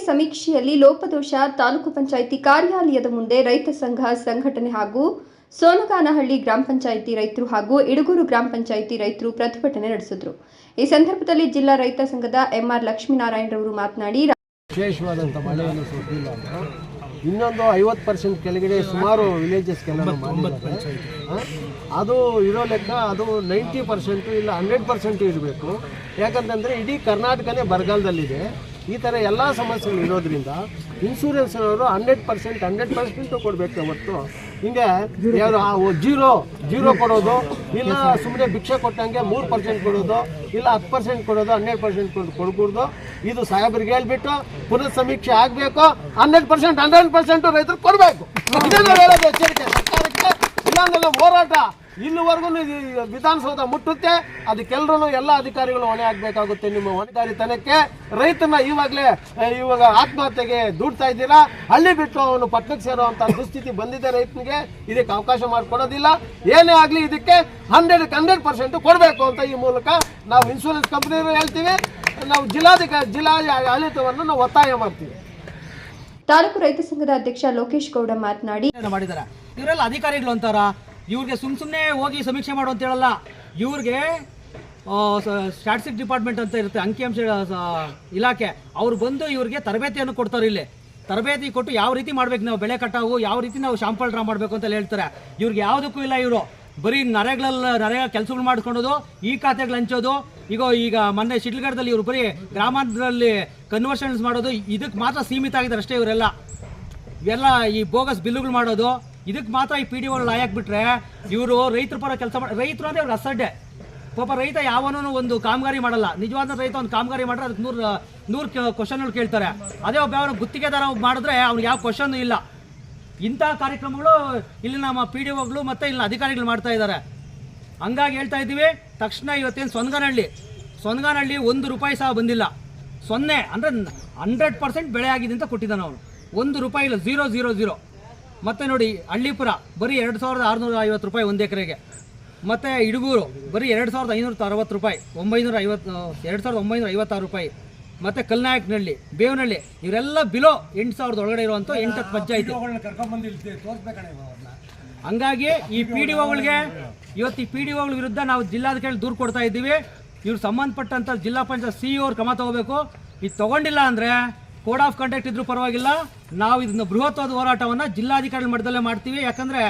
ಸಮೀಕ್ಷೆಯಲ್ಲಿ ಲೋಪದೋಷ ತಾಲೂಕು ಪಂಚಾಯಿತಿ ಕಾರ್ಯಾಲಯದ ಮುಂದೆ ರೈತ ಸಂಘ ಸಂಘಟನೆ ಹಾಗೂ ಸೋನಗಾನಹಳ್ಳಿ ಗ್ರಾಮ ಪಂಚಾಯಿತಿ ರೈತರು ಹಾಗೂ ಇಡಗೂರು ಗ್ರಾಮ ಪಂಚಾಯಿತಿ ರೈತರು ಪ್ರತಿಭಟನೆ ನಡೆಸಿದರು. ಈ ಸಂದರ್ಭದಲ್ಲಿ ಜಿಲ್ಲಾ ರೈತ ಸಂಘದ ಎಂಆರ್ ಲಕ್ಷ್ಮೀನಾರಾಯಣರವರು ಮಾತನಾಡಿ, ವಿಶೇಷವಾದಂಥ ಮಳೆಯನ್ನು ಸುರಿದಿಲ್ಲ ಅಂತ ಇನ್ನೊಂದು 50% ಕೆಳಗಡೆ ಸುಮಾರು ವಿಲೇಜಸ್ಗೆಲ್ಲ ಅದು ಇರೋ ಲೆಕ್ಕ ಅದು 90% ಇಲ್ಲ 100% ಇರಬೇಕು. ಯಾಕಂತಂದರೆ ಇಡೀ ಕರ್ನಾಟಕನೇ ಬರಗಾಲದಲ್ಲಿದೆ. ಈ ಥರ ಎಲ್ಲ ಸಮಸ್ಯೆಗಳು ಇರೋದ್ರಿಂದ ಇನ್ಶೂರೆನ್ಸ್ನವರು 100% ಕೊಡಬೇಕು. ಹೊತ್ತು ಹಿಂಗೆ ಯಾರು ಜೀರೋ ಕೊಡೋದು, ಇಲ್ಲ ಸುಮ್ಮನೆ ಭಿಕ್ಷೆ ಕೊಟ್ಟಂಗೆ 3% ಕೊಡೋದು, ಇಲ್ಲ 10% ಕೊಡೋದು, 100% ಕೊಡ್ಕೂಡ್ದು. ಇದು ಸಾಹೇಬರಿಗೆ ಹೇಳ್ಬಿಟ್ಟು ಪುನಃ ಸಮೀಕ್ಷೆ ಆಗಬೇಕು. 100% ರೈತರು ಕೊಡಬೇಕು. ಇದೇ ನಾವು ಹೇಳೋದು ಎಚ್ಚರಿಕೆ ಸರ್ಕಾರಕ್ಕೆ. ಇಲ್ಲಾಂದ್ರೆ ಹೋರಾಟ ಇಲ್ಲಿವರೆಗೂ ವಿಧಾನಸೌಧ ಮುಟ್ಟುತ್ತೆ. ಅದಕ್ಕೆಲ್ಲರೂ ಎಲ್ಲ ಅಧಿಕಾರಿಗಳು ಹೊಣೆ ಆಗಬೇಕಾಗುತ್ತೆ. ನಿಮ್ಮ ಹೊಣೆಗಾರಿತನಕ್ಕೆ ರೈತನ ಇವಾಗ ಆತ್ಮಹತ್ಯೆಗೆ ದುಡ್ತಾ ಇದ್ದೀರಾ. ಹಳ್ಳಿ ಬಿಟ್ಟು ಅವನು ಪಟ್ಟಣಕ್ಕೆ ಸೇರುವಂಥ ದುಸ್ಥಿತಿ ಬಂದಿದೆ. ರೈತನಿಗೆ ಇದಕ್ಕೆ ಅವಕಾಶ ಮಾಡಿಕೊಡೋದಿಲ್ಲ. ಏನೇ ಆಗಲಿ ಇದಕ್ಕೆ 100% ಕೊಡಬೇಕು ಅಂತ ಈ ಮೂಲಕ ನಾವು ಇನ್ಶೂರೆನ್ಸ್ ಕಂಪನಿಯವರು ಹೇಳ್ತೀವಿ. ನಾವು ಜಿಲ್ಲಾ ಆಡಳಿತವನ್ನು ನಾವು ಒತ್ತಾಯ ಮಾಡ್ತೀವಿ. ತಾಲೂಕು ರೈತ ಸಂಘದ ಅಧ್ಯಕ್ಷ ಲೋಕೇಶ್ ಗೌಡ ಮಾತನಾಡಿ, ಮಾಡಿದ್ದಾರೆ ಇವರೆಲ್ಲ ಅಧಿಕಾರಿಗಳು ಅಂತಾರ. ಇವ್ರಿಗೆ ಸುಮ್ಮನೆ ಹೋಗಿ ಸಮೀಕ್ಷೆ ಮಾಡು ಅಂತ ಹೇಳಲ್ಲ. ಇವ್ರಿಗೆ ಸ್ಟ್ಯಾಟಿಸ್ಟಿಕ್ ಡಿಪಾರ್ಟ್ಮೆಂಟ್ ಅಂತ ಇರುತ್ತೆ, ಅಂಕಿಅಂಶ ಇಲಾಖೆ, ಅವ್ರು ಬಂದು ಇವ್ರಿಗೆ ತರಬೇತಿಯನ್ನು ಕೊಡ್ತಾರೆ. ಇಲ್ಲಿ ತರಬೇತಿ ಕೊಟ್ಟು ಯಾವ ರೀತಿ ಮಾಡ್ಬೇಕು, ನಾವು ಬೆಳೆ ಕಟಾವು ಯಾವ ರೀತಿ ನಾವು ಶಾಂಪಲ್ ಡ್ರಾ ಮಾಡಬೇಕು ಅಂತ ಹೇಳ್ತಾರೆ. ಇವ್ರಿಗೆ ಯಾವುದಕ್ಕೂ ಇಲ್ಲ. ಇವರು ಬರೀ ನರೇಗಾ ಕೆಲಸಗಳು ಮಾಡ್ಕೊಳ್ಳೋದು, ಈ ಖಾತೆಗಳು ಹಂಚೋದು. ಈಗ ಮೊನ್ನೆ ಶಿಡ್ಲಘಟ್ಟದಲ್ಲಿ ಇವರು ಬರೀ ಗ್ರಾಮಾಂತರದಲ್ಲಿ ಕನ್ವರ್ಷನ್ಸ್ ಮಾಡೋದು, ಇದಕ್ಕೆ ಮಾತ್ರ ಸೀಮಿತ ಆಗಿದ್ದಾರೆ ಅಷ್ಟೇ. ಇವರೆಲ್ಲ ಈ ಬೋಗಸ್ ಬಿಲ್ಲುಗಳು ಮಾಡೋದು, ಇದಕ್ಕೆ ಮಾತ್ರ ಈ PDOಗಳು ಹಾಕ್ಬಿಟ್ರೆ ಇವರು ರೈತರ ಪರ ಕೆಲಸ ರೈತರು ಅಂದರೆ ಅವ್ರಿಗೆ ಅಸಡ್ಡೆ. ಪಾಪ ರೈತ ಯಾವನೂ ಒಂದು ಕಾಮಗಾರಿ ಮಾಡಲ್ಲ. ನಿಜವಾದ ರೈತ ಒಂದು ಕಾಮಗಾರಿ ಮಾಡಿದ್ರೆ ಅದಕ್ಕೆ ನೂರು ಕ್ವಶನ್ಗಳು ಕೇಳ್ತಾರೆ. ಅದೇ ಒಬ್ಬ ಅವನು ಗುತ್ತಿಗೆದಾರ ಮಾಡಿದ್ರೆ ಅವ್ನಿಗೆ ಯಾವ ಕ್ವಶನ್ ಇಲ್ಲ. ಇಂಥ ಕಾರ್ಯಕ್ರಮಗಳು ಇಲ್ಲಿ ನಮ್ಮ PDOಗಳು ಮತ್ತು ಇಲ್ಲಿ ಅಧಿಕಾರಿಗಳು ಮಾಡ್ತಾ ಇದ್ದಾರೆ. ಹಂಗಾಗಿ ಹೇಳ್ತಾ ಇದ್ದೀವಿ, ತಕ್ಷಣ ಇವತ್ತೇನು ಸೊನ್ಗಾನಹಳ್ಳಿ ₹1 ಸಹ ಬಂದಿಲ್ಲ. 0 ಅಂದರೆ 100% ಬೆಳೆ ಆಗಿದೆ ಅಂತ ಕೊಟ್ಟಿದ್ದಾನೆ ಅವನು. ₹1 ಇಲ್ಲ, 000. ಮತ್ತು ನೋಡಿ ಹಳ್ಳಿಪುರ ಬರೀ ₹2650 1 ಎಕರೆಗೆ. ಮತ್ತು ಇಡಗೂರು ಬರೀ ₹2560, ₹2956. ಮತ್ತು ಕಲ್ನಾಯಕನಹಳ್ಳಿ, ಬೇವನಹಳ್ಳಿ ಇವರೆಲ್ಲ ಬಿಲೋ 8,000 ಒಳಗಡೆ ಇರುವಂಥ 8 ಪಂಚಾಯಿತಿ. ಹಂಗಾಗಿ ಈ PDOಗಳಿಗೆ ಇವತ್ತು ಈ PDOಗಳ ವಿರುದ್ಧ ನಾವು ಜಿಲ್ಲಾಧಿಕಾರಿ ದೂರು ಕೊಡ್ತಾ ಇದ್ದೀವಿ. ಇವ್ರು ಸಂಬಂಧಪಟ್ಟಂಥ ಜಿಲ್ಲಾ ಪಂಚಾಯತ್ CEO ಅವ್ರು ಕ್ರಮ ತಗೋಬೇಕು. ಇದು ತಗೊಂಡಿಲ್ಲ ಅಂದರೆ ಕೋಡ್ ಆಫ್ ಕಂಡಕ್ಟ್ ಇದ್ರೂ ಪರವಾಗಿಲ್ಲ, ನಾವು ಇದನ್ನ ಬೃಹತ್ವಾದ ಹೋರಾಟವನ್ನು ಜಿಲ್ಲಾಧಿಕಾರಿ ಮಟ್ಟದಲ್ಲೇ ಮಾಡ್ತೀವಿ. ಯಾಕಂದರೆ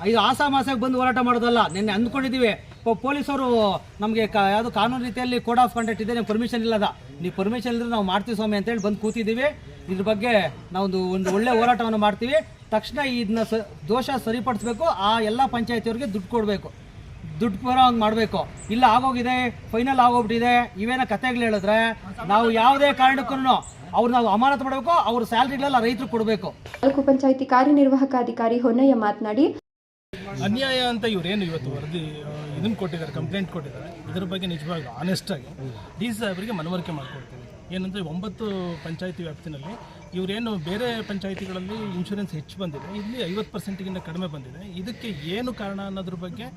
ಇದು ಆಸಾಮಾಸಾಗಿ ಬಂದು ಹೋರಾಟ ಮಾಡೋದಲ್ಲ. ನಿನ್ನೆ ಅಂದ್ಕೊಂಡಿದ್ದೀವಿ ಪೊಲೀಸವರು ನಮಗೆ ಯಾವುದು ಕಾನೂನು ರೀತಿಯಲ್ಲಿ ಕೋಡ್ ಆಫ್ ಕಂಡಕ್ಟ್ ಇದೆ, ನೀವು ಪರ್ಮಿಷನ್ ಇಲ್ಲದ, ನೀವು ಪರ್ಮಿಷನ್ ಇಲ್ಲದ್ರೆ ನಾವು ಮಾಡ್ತೀವಿ ಸ್ವಾಮಿ ಅಂತೇಳಿ ಬಂದು ಕೂತಿದ್ದೀವಿ. ಇದ್ರ ಬಗ್ಗೆ ನಾವು ಒಂದು ಒಳ್ಳೆ ಹೋರಾಟವನ್ನು ಮಾಡ್ತೀವಿ. ತಕ್ಷಣ ಇದನ್ನ ದೋಷ ಸರಿಪಡಿಸ್ಬೇಕು. ಆ ಎಲ್ಲ ಪಂಚಾಯತಿಯವ್ರಿಗೆ ದುಡ್ಡು ಕೊಡಬೇಕು, ದುಡ್ಡು ಬರೋ ಹಂಗೆ ಮಾಡಬೇಕು. ಇಲ್ಲ ಆಗೋಗಿದೆ, ಫೈನಲ್ ಆಗೋಗ್ಬಿಟ್ಟಿದೆ, ಇವೇನೋ ಕತೆಗಳು ಹೇಳಿದ್ರೆ ನಾವು ಯಾವುದೇ ಕಾರಣಕ್ಕೂ ಅವ್ರು ನಾವು ಅಮಾನತು ಮಾಡಬೇಕು. ಅವ್ರ ಸ್ಯಾಲ್ರಿಗಳೆಲ್ಲ ರೈತರು ಕೊಡಬೇಕು. ತಾಲೂಕು ಪಂಚಾಯಿತಿ ಕಾರ್ಯನಿರ್ವಾಹಕ ಅಧಿಕಾರಿ ಹೊನ್ನಯ್ಯ ಮಾತನಾಡಿ, ಅನ್ಯಾಯ ಅಂತ ಇವರೇನು ಇವತ್ತು ವರದಿ ಇದನ್ನು ಕೊಟ್ಟಿದ್ದಾರೆ, ಕಂಪ್ಲೇಂಟ್ ಕೊಟ್ಟಿದ್ದಾರೆ. ಇದರ ಬಗ್ಗೆ ನಿಜವಾಗಿ ಆನೆಸ್ಟಾಗಿ DC ಸಾಹೇಬರಿಗೆ ಮನವರಿಕೆ ಮಾಡಿಕೊಡ್ತೀವಿ. ಏನಂದರೆ 9 ಪಂಚಾಯಿತಿ ವ್ಯಾಪ್ತಿನಲ್ಲಿ ಇವರೇನು ಬೇರೆ ಪಂಚಾಯಿತಿಗಳಲ್ಲಿ ಇನ್ಶೂರೆನ್ಸ್ ಹೆಚ್ಚು ಬಂದಿದೆ, ಇಲ್ಲಿ 50%ಗಿಂತ ಕಡಿಮೆ ಬಂದಿದೆ. ಇದಕ್ಕೆ ಏನು ಕಾರಣ ಅನ್ನೋದ್ರ ಬಗ್ಗೆ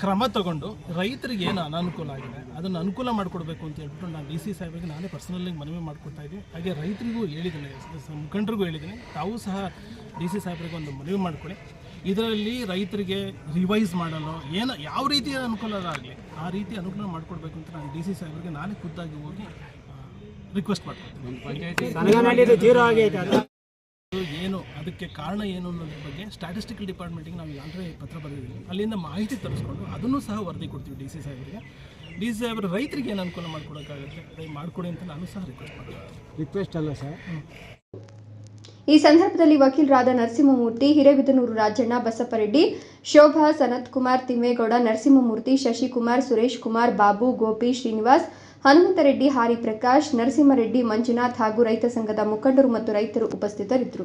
ಕ್ರಮ ತಗೊಂಡು ರೈತರಿಗೆ ಏನು ಅನಾನುಕೂಲ ಆಗಿದೆ ಅದನ್ನು ಅನುಕೂಲ ಮಾಡಿಕೊಡ್ಬೇಕು ಅಂತ ಹೇಳ್ಬಿಟ್ಟು ನಾನು DC ಸಾಹೇಬರಿಗೆ ನಾನೇ ಪರ್ಸನಲಿ ಮನವಿ ಮಾಡ್ಕೊಡ್ತಾ ಇದ್ದೀನಿ. ಹಾಗೆ ರೈತರಿಗೂ ಹೇಳಿದ್ದೀನಿ, ಮುಖಂಡರಿಗೂ ಹೇಳಿದ್ದೀನಿ, ತಾವೂ ಸಹ DC ಸಾಹೇಬರಿಗೆ ಒಂದು ಮನವಿ ಮಾಡಿಕೊಡಿ. ಇದರಲ್ಲಿ ರೈತರಿಗೆ ರಿವೈಸ್ ಮಾಡಲು ಯಾವ ರೀತಿಯ ಅನುಕೂಲ ಆಗಲಿ ಆ ರೀತಿ ಅನುಕೂಲ ಮಾಡಿಕೊಡ್ಬೇಕು ಅಂತ ನಾನು DC ಸಾಹೇಬರಿಗೆ ನಾನೇ ಖುದ್ದಾಗಿ ಹೋಗಿ ರಿಕ್ವೆಸ್ಟ್ ಮಾಡ್ಕೊಡ್ತೀನಿ. ಏನು ಅದಕ್ಕೆ ಕಾರಣ ಏನು ಅನ್ನೋದ್ರ ಬಗ್ಗೆ ಸ್ಟ್ಯಾಟಿಸ್ಟಿಕಲ್ ಡಿಪಾರ್ಟ್ಮೆಂಟಿಗೆ ನಾವು ಈಗಾಗಲೇ ಪತ್ರ ಬರೆದಿದ್ದೀವಿ. ಅಲ್ಲಿಂದ ಮಾಹಿತಿ ತರಿಸ್ಕೊಂಡು ಅದನ್ನು ಸಹ ವರದಿ ಕೊಡ್ತೀವಿ DC ಸಾಹೇಬರಿಗೆ. DC ಸಾಹೇಬರು ರೈತರಿಗೆ ಏನು ಅನುಕೂಲ ಮಾಡಿಕೊಡೋಕ್ಕಾಗುತ್ತೆ ಮಾಡಿಕೊಡಿ ಅಂತ ನಾನು ಸಹ ರಿಕ್ವೆಸ್ಟ್ ಅಲ್ಲ ಸರ್. ಈ ಸಂದರ್ಭದಲ್ಲಿ ವಕೀಲರಾದ ನರಸಿಂಹಮೂರ್ತಿ, ಹಿರೇಬಿದನೂರು ರಾಜಣ್ಣ, ಬಸಪ್ಪರೆಡ್ಡಿ, ಶೋಭಾ, ಸನತ್ ಕುಮಾರ್, ತಿಮ್ಮೇಗೌಡ, ನರಸಿಂಹಮೂರ್ತಿ, ಶಶಿಕುಮಾರ್, ಸುರೇಶ್ ಕುಮಾರ್, ಬಾಬು, ಗೋಪಿ, ಶ್ರೀನಿವಾಸ್, ಹನುಮಂತರೆಡ್ಡಿ, ಹಾರಿಪ್ರಕಾಶ್, ನರಸಿಂಹರೆಡ್ಡಿ, ಮಂಜುನಾಥ್ ಹಾಗೂ ರೈತ ಸಂಘದ ಮುಖಂಡರು ಮತ್ತು ರೈತರು ಉಪಸ್ಥಿತರಿದ್ದರು.